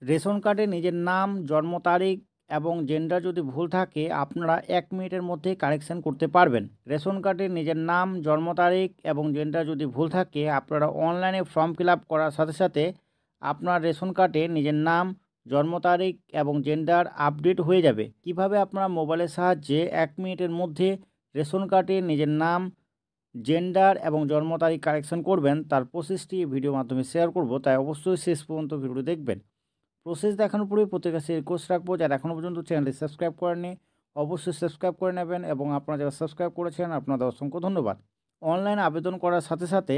Ration কার্ডে নিজের নাম, জন্ম তারিখ এবং জেন্ডার যদি ভুল থাকে আপনারা ১ মিনিটের মধ্যে কারেকশন করতে পারবেন। রেশন কার্ডে নিজের নাম, জন্ম তারিখ এবং জেন্ডার যদি ভুল থাকে আপনারা অনলাইনে ফর্ম ফিল আপ করার সাথে সাথে আপনার রেশন কার্ডে নিজের নাম, জন্ম তারিখ এবং জেন্ডার আপডেট হয়ে যাবে। কিভাবে আপনারা মোবাইলের সাহায্যে ১ মিনিটের মধ্যে রেশন কার্ডে নিজের নাম, জেন্ডার এবং জন্ম তারিখ কারেকশন করবেন তার প্রসেসটি এই ভিডিওর মাধ্যমে শেয়ার করব, তাই অবশ্যই শেষ পর্যন্ত ভিডিওটি দেখবেন। প্রসেস দেখানোর পরে প্রত্যেকের কাছে রিকোয়েস্ট রাখবো যারা এখনও পর্যন্ত চ্যানেলটি সাবস্ক্রাইব করেননি অবশ্যই সাবস্ক্রাইব করে নেবেন, এবং আপনারা যারা সাবস্ক্রাইব করেছেন আপনাদের অসংখ্য ধন্যবাদ। অনলাইন আবেদন করার সাথে সাথে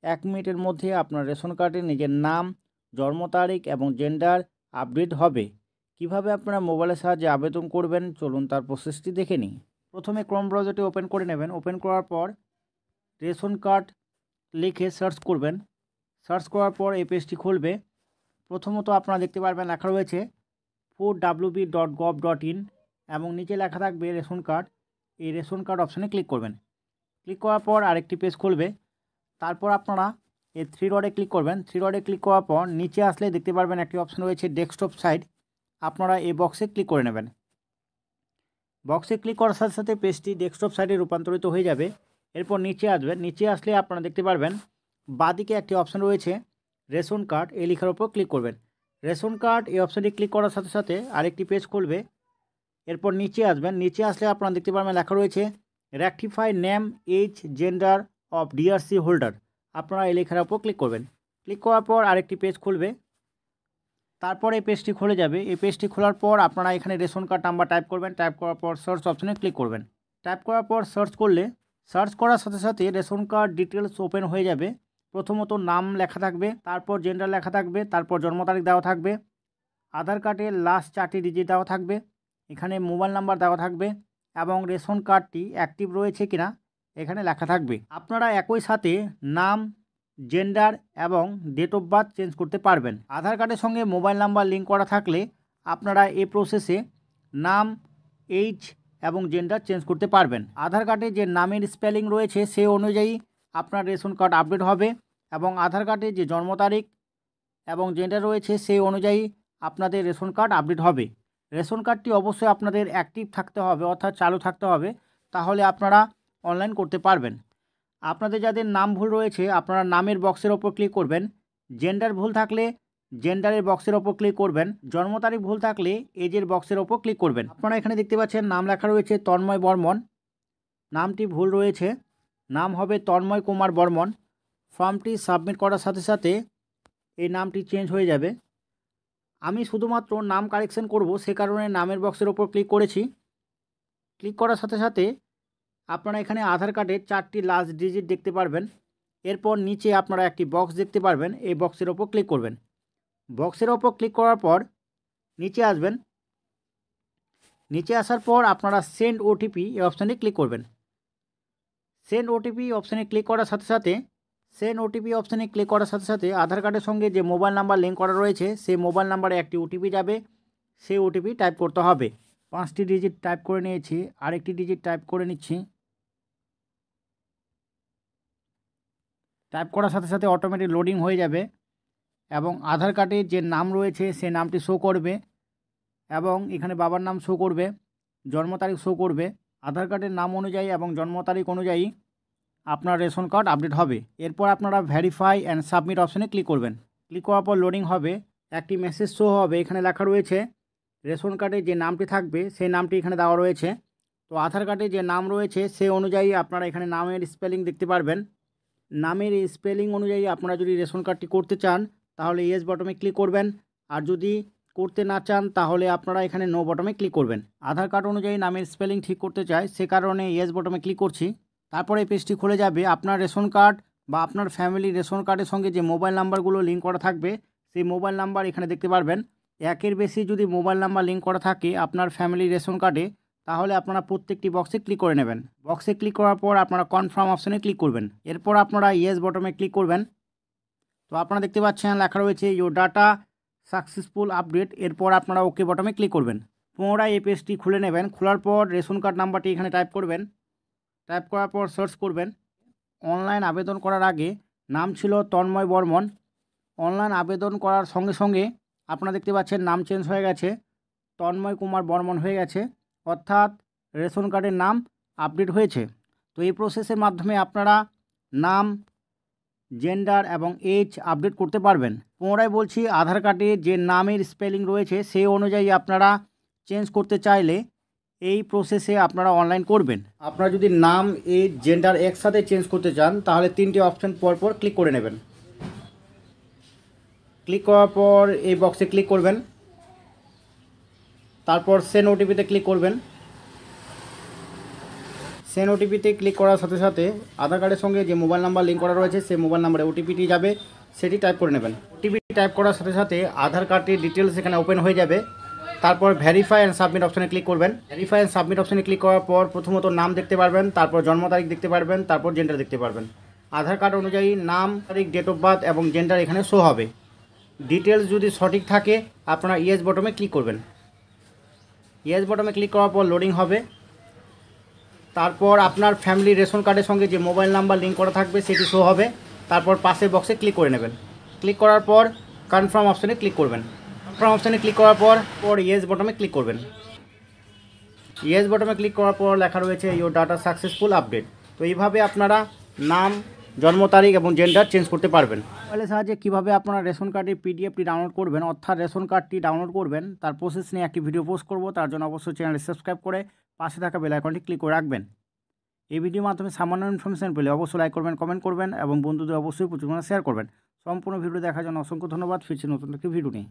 ১ মিনিটের মধ্যে আপনার রেশন কার্ডে নিজের নাম, জন্ম তারিখ এবং জেন্ডার আপডেট হবে। কিভাবে আপনারা মোবাইলের সাহায্যে আবেদন করবেন চলুন তার প্রসেসটি দেখে নিই। প্রথমে ক্রোম ব্রাউজারটি ওপেন করে নেবেন। ওপেন করার পর রেশন কার্ড লিখে সার্চ করবেন। সার্চ করার পর এই পেজটি খুলবে। প্রথমত আপনারা দেখতে পারবেন লেখা রয়েছে foodwb.gov.in এবং নিচে লেখা থাকবে রেশন কার্ড। এই রেশন কার্ড অপশানে ক্লিক করবেন। ক্লিক করার পর আরেকটি পেজ খুলবে। তারপর আপনারা এই 3 ডটে ক্লিক করবেন। 3 ডটে ক্লিক করার পর নিচে আসলে দেখতে পারবেন একটি অপশান রয়েছে ডেস্কটপ সাইট। আপনারা এই বক্সে ক্লিক করে নেবেন। বক্সে ক্লিক করার সাথে সাথে পেজটি ডেস্কটপ সাইটে রূপান্তরিত হয়ে যাবে। এরপর নিচে আসবেন। নিচে আসলে আপনারা দেখতে পারবেন বাঁদিকে একটি অপশান রয়েছে রেশন কার্ড, এই লেখার উপর ক্লিক করবেন। রেশন কার্ড এই অপশানটি ক্লিক করার সাথে সাথে আরেকটি পেজ খুলবে। এরপর নিচে আসবেন। নিচে আসলে আপনারা দেখতে পারবেন লেখা রয়েছে rectify name, age, gender of DRC holder. আপনারা এই লেখার উপর ক্লিক করবেন। ক্লিক করার পর আরেকটি পেজ খুলবে। তারপর এই পেজটি খুলে যাবে। এই পেজটি খোলার পর আপনারা এখানে রেশন কার্ড নাম্বার টাইপ করবেন। টাইপ করার পর সার্চ অপশানে ক্লিক করবেন। টাইপ করার পর সার্চ করলে সার্চ করার সাথে সাথে রেশন কার্ড ডিটেলস ওপেন হয়ে যাবে। প্রথমত নাম লেখা থাকবে, তারপর জেন্ডার লেখা থাকবে, তারপর জন্ম তারিখ দেওয়া থাকবে, আধার কার্ডের লাস্ট 4টি ডিজিট দেওয়া থাকবে, এখানে মোবাইল নাম্বার দেওয়া থাকবে এবং রেশন কার্ডটি অ্যাক্টিভ রয়েছে কিনা এখানে লেখা থাকবে। আপনারা একই সাথে নাম, জেন্ডার এবং ডেট অফ বার্থ চেঞ্জ করতে পারবেন। আধার কার্ডের সঙ্গে মোবাইল নাম্বার লিঙ্ক করা থাকলে আপনারা এই প্রসেসে নাম, এইজ এবং জেন্ডার চেঞ্জ করতে পারবেন। আধার কার্ডে যে নামের স্পেলিং রয়েছে সে অনুযায়ী আপনার রেশন কার্ড আপডেট হবে, এবং আধার কার্ডে যে জন্ম তারিখ এবং জেন্ডার রয়েছে সেই অনুযায়ী আপনাদের রেশন কার্ড আপডেট হবে। রেশন কার্ডটি অবশ্যই আপনাদের অ্যাক্টিভ থাকতে হবে, অর্থাৎ চালু থাকতে হবে, তাহলে আপনারা অনলাইন করতে পারবেন। আপনাদের যাদের নাম ভুল রয়েছে আপনারা নামের বক্সের ওপর ক্লিক করবেন। জেন্ডার ভুল থাকলে জেন্ডারের বক্সের ওপর ক্লিক করবেন। জন্ম তারিখ ভুল থাকলে এজের বক্সের ওপর ক্লিক করবেন। আপনারা এখানে দেখতে পাচ্ছেন নাম লেখা রয়েছে তন্ময় বর্মন, নামটি ভুল রয়েছে, নাম হবে তন্ময় কুমার বর্মন। ফর্মটি সাবমিট করার সাথে সাথে এই নামটি চেঞ্জ হয়ে যাবে। আমি শুধুমাত্র নাম কারেকশন করব, সে কারণে নামের বক্সের ওপর ক্লিক করেছি। ক্লিক করার সাথে সাথে আপনারা এখানে আধার কার্ডের 4টি লাস্ট ডিজিট দেখতে পারবেন। এরপর নিচে আপনারা একটি বক্স দেখতে পারবেন, এই বক্সের ওপর ক্লিক করবেন। বক্সের ওপর ক্লিক করার পর নিচে আসবেন। নিচে আসার পর আপনারা সেন্ড ওটিপি এই অপশানে ক্লিক করবেন। সেন্ড ওটিপি অপশানে ক্লিক করার সাথে সাথে আধার কার্ডের সঙ্গে যে মোবাইল নাম্বার লিঙ্ক করা রয়েছে সেই মোবাইল নাম্বারে একটি ওটিপি যাবে, সেই ওটিপি টাইপ করতে হবে। 5টি ডিজিট টাইপ করে নিয়েছি, আরেকটি ডিজিট টাইপ করে নিচ্ছি। টাইপ করার সাথে সাথে অটোমেটিক লোডিং হয়ে যাবে এবং আধার কার্ডে যে নাম রয়েছে সে নামটি শো করবে, এবং এখানে বাবার নাম শো করবে, জন্ম তারিখ শো করবে। আধার কার্ডের নাম অনুযায়ী এবং জন্ম তারিখ অনুযায়ী আপনার রেশন কার্ড আপডেট হবে। এরপর আপনারা ভেরিফাই অ্যান্ড সাবমিট অপশানে ক্লিক করবেন। ক্লিক করার পর লোডিং হবে, একটি মেসেজ শো হবে। এখানে লেখা রয়েছে রেশন কার্ডে যে নামটি থাকবে সেই নামটি এখানে দেওয়া রয়েছে। তো আধার কার্ডে যে নাম রয়েছে সে অনুযায়ী আপনারা এখানে নামের স্পেলিং দেখতে পারবেন। নামের স্পেলিং অনুযায়ী আপনারা যদি রেশন কার্ডটি করতে চান তাহলে ইয়েস বটমে ক্লিক করবেন, আর যদি করতে না চান তাহলে আপনারা এখানে নো বটমে ক্লিক করবেন। আধার কার্ড অনুযায়ী নামের স্পেলিং ঠিক করতে চাই, সে কারণে ইয়েস বটমে ক্লিক করছি। তারপরে এই পেজটি খুলে যাবে। আপনার রেশন কার্ড বা আপনার ফ্যামিলির রেশন কার্ডের সঙ্গে যে মোবাইল নাম্বারগুলো লিঙ্ক করা থাকবে সেই মোবাইল নাম্বার এখানে দেখতে পারবেন। একের বেশি যদি মোবাইল নাম্বার লিঙ্ক করা থাকে আপনার ফ্যামিলির রেশন কার্ডে তাহলে আপনারা প্রত্যেকটি বক্সে ক্লিক করে নেবেন। বক্সে ক্লিক করার পর আপনারা কনফার্ম অপশানে ক্লিক করবেন। এরপর আপনারা ইয়েস বটমে ক্লিক করবেন। তো আপনারা দেখতে পাচ্ছেন লেখা রয়েছে ইউর ডাটা সাকসেসফুল আপডেট। এরপর আপনারা ওকে বটমে ক্লিক করবেন। পুনরায় এই পেজটি খুলে নেবেন। খোলার পর রেশন কার্ড নাম্বারটি এখানে টাইপ করবেন। টাইপ করার পর সার্চ করবেন। অনলাইন আবেদন করার আগে নাম ছিল তন্ময় বর্মন। অনলাইন আবেদন করার সঙ্গে সঙ্গে আপনারা দেখতে পাচ্ছেন নাম চেঞ্জ হয়ে গেছে, তন্ময় কুমার বর্মন হয়ে গেছে, অর্থাৎ রেশন কার্ডের নাম আপডেট হয়েছে। তো এই প্রসেসের মাধ্যমে আপনারা নাম, জেন্ডার এবং এজ আপডেট করতে পারবেন। পুনরায় বলছি, আধার কার্ডে যে নামের স্পেলিং রয়েছে সেই অনুযায়ী আপনারা চেঞ্জ করতে চাইলে এই প্রসেসে আপনারা অনলাইন করবেন। আপনারা যদি নাম, এজ, জেন্ডার একসাথে চেঞ্জ করতে চান তাহলে 3টে অপশান পরপর ক্লিক করে নেবেন। ক্লিক করার পর এই বক্সে ক্লিক করবেন, তারপর সেন্ড ওটিপিতে ক্লিক করবেন। সেন্ড ওটিপিতে ক্লিক করার সাথে সাথে আধার কার্ডের সঙ্গে যে মোবাইল নাম্বার লিঙ্ক করা রয়েছে সেই মোবাইল নাম্বারে ওটিপিটি যাবে, সেটি টাইপ করে নেবেন। ওটিপি টাইপ করার সাথে সাথে আধার কার্ডটির ডিটেলস এখানে ওপেন হয়ে যাবে। তারপর ভেরিফাই অ্যান্ড সাবমিট অপশানে ক্লিক করবেন। ভেরিফাই অ্যান্ড সাবমিট অপশানে ক্লিক করার পর প্রথমত নাম দেখতে পারবেন, তারপর জন্ম তারিখ দেখতে পারবেন, তারপর জেন্ডার দেখতে পারবেন। আধার কার্ড অনুযায়ী নাম, তারিখ, ডেট অফ বার্থ এবং জেন্ডার এখানে শো হবে। ডিটেলস যদি সঠিক থাকে আপনারা ইয়েস বটমে ক্লিক করবেন। ইয়েস বটমে ক্লিক করার পর লোডিং হবে। তারপর আপনার ফ্যামিলি রেশন কার্ডের সঙ্গে যে মোবাইল নাম্বার লিঙ্ক করা থাকবে সেটি শো হবে। তারপর পাশের বক্সে ক্লিক করে নেবেন। ক্লিক করার পর কনফার্ম অপশানে ক্লিক করবেন। কনফার্ম অপশানে ক্লিক করার পর ইয়েস বটমে ক্লিক করবেন। ইয়েস বটমে ক্লিক করার পর লেখা রয়েছে ইওর ডাটা সাকসেসফুল আপডেট। তো এইভাবে আপনারা নাম, জন্ম তারিখ এবং জেন্ডার চেঞ্জ করতে পারবেন। মোবাইলের সাহায্যে কীভাবে আপনারা রেশন কার্ডের পিডিএফটি ডাউনলোড করবেন, অর্থাৎ রেশন কার্ডটি ডাউনলোড করবেন, তার প্রসেস নিয়ে একটি ভিডিও পোস্ট করব। তার জন্য অবশ্যই চ্যানেলটি সাবস্ক্রাইব করে পাশে থাকা বেল আইকনটি ক্লিক করে রাখবেন। এই ভিডিওর মাধ্যমে সামান্য ইনফরমেশন পেলে অবশ্যই লাইক করবেন, কমেন্ট করবেন এবং বন্ধুদের অবশ্যই প্রচুর শেয়ার করবেন। সম্পূর্ণ ভিডিও দেখার জন্য অসংখ্য ধন্যবাদ। ফিরছি নতুন একটি ভিডিও নিয়ে।